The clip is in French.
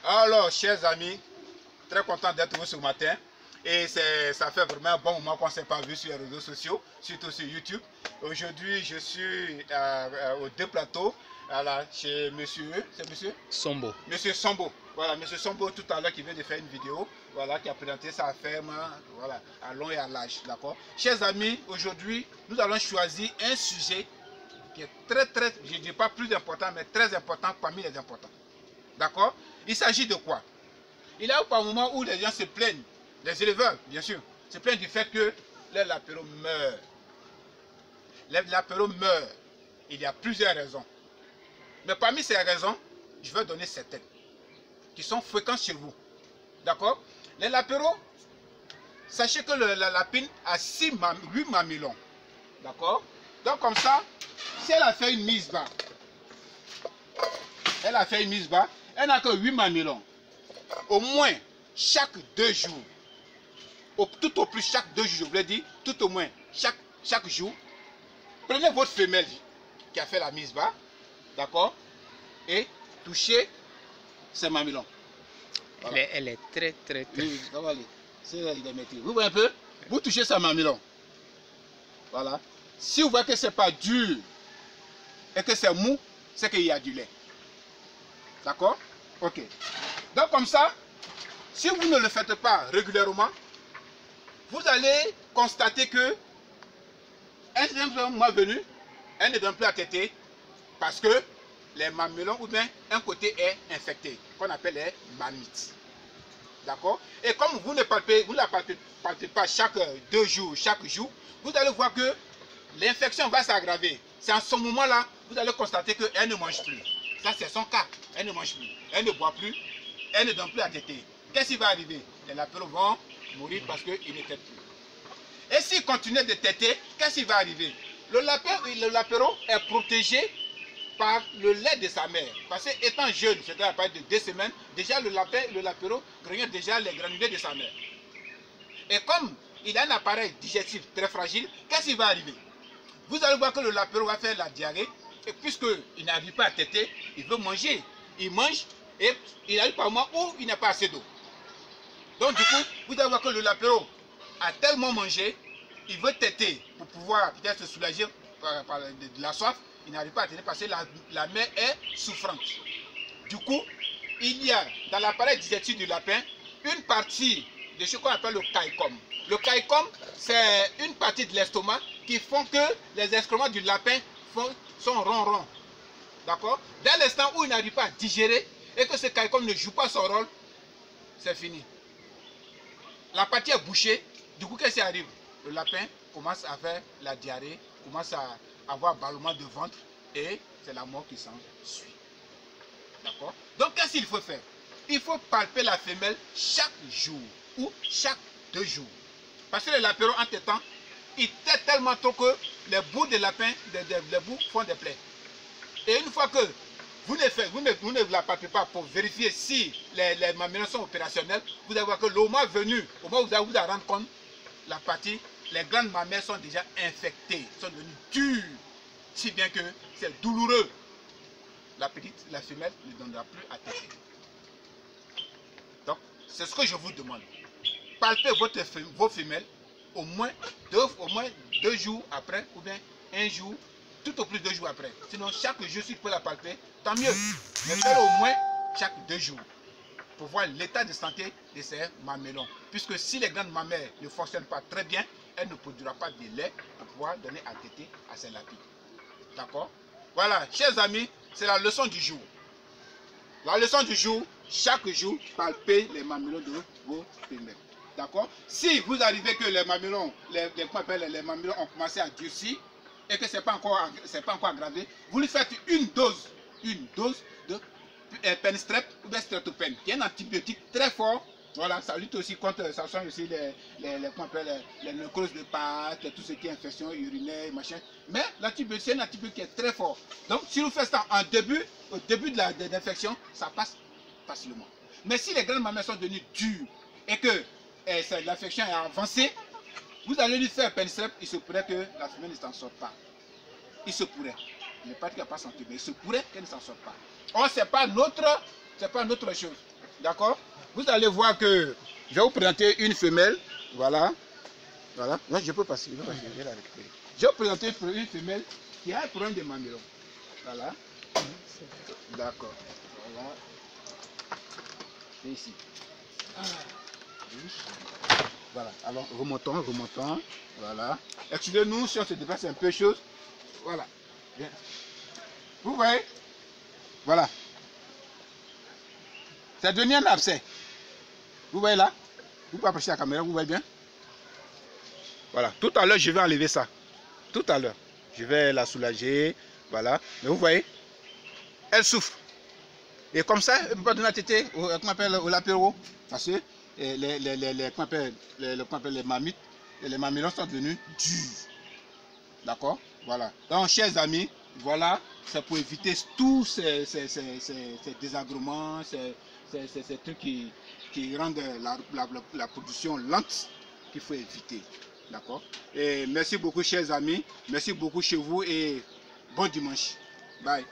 Alors, chers amis, très content d'être vous ce matin. Et ça fait vraiment un bon moment qu'on ne s'est pas vu sur les réseaux sociaux, surtout sur YouTube. Aujourd'hui, je suis aux deux plateaux, chez monsieur, c'est monsieur Sombo. Monsieur Sombo. Voilà, monsieur Sombo tout à l'heure qui vient de faire une vidéo, voilà, qui a présenté sa ferme, voilà, à long et à large, d'accord. Chers amis, aujourd'hui, nous allons choisir un sujet qui est très, je ne dis pas plus important, mais très important parmi les importants. D'accord? Il s'agit de quoi? Il y a un moment où les gens se plaignent, les éleveurs, bien sûr, se plaignent du fait que les lapéros meurent. Les lapéros meurent. Il y a plusieurs raisons. Mais parmi ces raisons, je vais donner certaines qui sont fréquentes chez vous. D'accord? Les lapéros, sachez que la lapine a 8 mamillons. D'accord? Donc comme ça, si elle a fait une mise bas, elle n'a que 8 mamillons. Au moins, chaque 2 jours, tout au plus chaque 2 jours, je vous l'ai dit, tout au moins chaque jour, prenez votre femelle qui a fait la mise bas, d'accord, et touchez ses mamillons. Voilà. Elle est très. Oui, ça va aller. Vous voyez un peu? Vous touchez sa mamillon. Voilà. Si vous voyez que ce n'est pas dur et que c'est mou, c'est qu'il y a du lait. D'accord? Ok. Donc comme ça, si vous ne le faites pas régulièrement, vous allez constater que un mois venu, elle ne donne plus à téter parce que les mamillons ou bien un côté est infecté, qu'on appelle les mammites. D'accord? Et comme vous ne la palpez pas chaque 2 jours, chaque jour, vous allez voir que l'infection va s'aggraver. C'est en ce moment-là, vous allez constater qu'elle ne mange plus. Ça, c'est son cas. Elle ne mange plus. Elle ne boit plus. Elle ne donne plus à téter. Qu'est-ce qui va arriver? Les lapéros vont mourir parce qu'ils ne têtent plus. Et s'ils continuent de téter, qu'est-ce qui va arriver? Le lapéro est protégé par le lait de sa mère. Parce qu'étant jeune, c'est-à-dire à partir de 2 semaines, déjà le lapéro grignote déjà les granulés de sa mère. Et comme il a un appareil digestif très fragile, qu'est-ce qui va arriver? Vous allez voir que le lapéro va faire la diarrhée, et puisqu'il n'arrive pas à téter, il veut manger. Il mange, et il arrive par un moment où il n'a pas assez d'eau. Donc du coup, vous allez voir que le lapéro a tellement mangé, il veut téter pour pouvoir peut-être se soulager par de la soif. Il n'arrive pas à téter parce que la mère est souffrante. Du coup, il y a dans l'appareil digestif du lapin une partie de ce qu'on appelle le caïcum. Le caïcum, c'est une partie de l'estomac qui font que les excréments du lapin sont ronds. D'accord? Dès l'instant où il n'arrive pas à digérer et que ce caïcum ne joue pas son rôle, c'est fini. La partie est bouchée. Du coup, qu'est-ce qui arrive? Le lapin commence à faire la diarrhée, commence à avoir ballonnement de ventre et c'est la mort qui s'en suit. D'accord? Donc, qu'est-ce qu'il faut faire? Il faut palper la femelle chaque jour ou chaque 2 jours. Parce que les lapérons, en tétant, ils têtent tellement trop que les bouts de lapin, les bouts font des plaies. Et une fois que vous ne la palpez pas pour vérifier si les mamillons sont opérationnels, vous allez voir que le moment venu, au moment où vous allez vous rendre compte, les grandes mamelles sont déjà infectées, sont devenues dures, si bien que c'est douloureux. La femelle ne donnera plus à téter. Donc, c'est ce que je vous demande. Palpez vos femelles au moins 2 jours après, ou bien 1 jour, tout au plus 2 jours après. Sinon, chaque jour, si vous pouvez la palper, tant mieux. Mais faites au moins chaque 2 jours pour voir l'état de santé de ces mamellons. Puisque si les grandes mamelles ne fonctionnent pas très bien, elle ne produira pas de lait pour pouvoir donner à téter à ses lapines. D'accord? Voilà, chers amis, c'est la leçon du jour. La leçon du jour, chaque jour, palpez les mamellons de vos femelles. D'accord? Si vous arrivez que les mamellons, les mamellons ont commencé à durcir et que ce n'est pas encore aggravé, vous lui faites une dose de penstrep ou de streptopène, qui est un antibiotique très fort. Voilà, ça lutte aussi contre, ça soigne aussi les nécroses de pâte, tout ce qui est infection urinaire, machin. Mais l'antibiotique, c'est un antibiotique qui est très fort. Donc, si vous faites ça au début de l'infection, ça passe facilement. Mais si les grandes mamelles sont devenues dures et que l'infection est avancée, vous allez lui faire penstrep, il se pourrait que la femelle ne s'en sorte pas. Il se pourrait. Il n'est pas qu'il n'y a pas santé, mais il se pourrait qu'elle ne s'en sorte pas. Or, ce n'est pas notre chose. D'accord? Vous allez voir que je vais vous présenter une femelle. Voilà. Voilà. Non, je peux passer. Je vais la récupérer. Je vais vous présenter une femelle qui a un problème de mamelon. Voilà. D'accord. Voilà. C'est ici. Voilà. Alors, remontons. Voilà. Excusez-nous si on se dépasse un peu chose. Voilà. Bien. Vous voyez? Voilà. C'est devenu un abcès. Vous voyez là? Vous pouvez approcher la caméra, vous voyez bien? Voilà. Tout à l'heure, je vais enlever ça. Tout à l'heure. Je vais la soulager. Voilà. Mais vous voyez? Elle souffre. Et comme ça, elle ne peut pas donner la tétée au lapéro. Parce que les mammites et les mamillons sont devenus durs. D'accord? Voilà. Donc, chers amis, voilà, c'est pour éviter tous ces désagréments, ces trucs qui rendent la production lente qu'il faut éviter. D'accord? Et merci beaucoup, chers amis. Merci beaucoup chez vous et bon dimanche. Bye.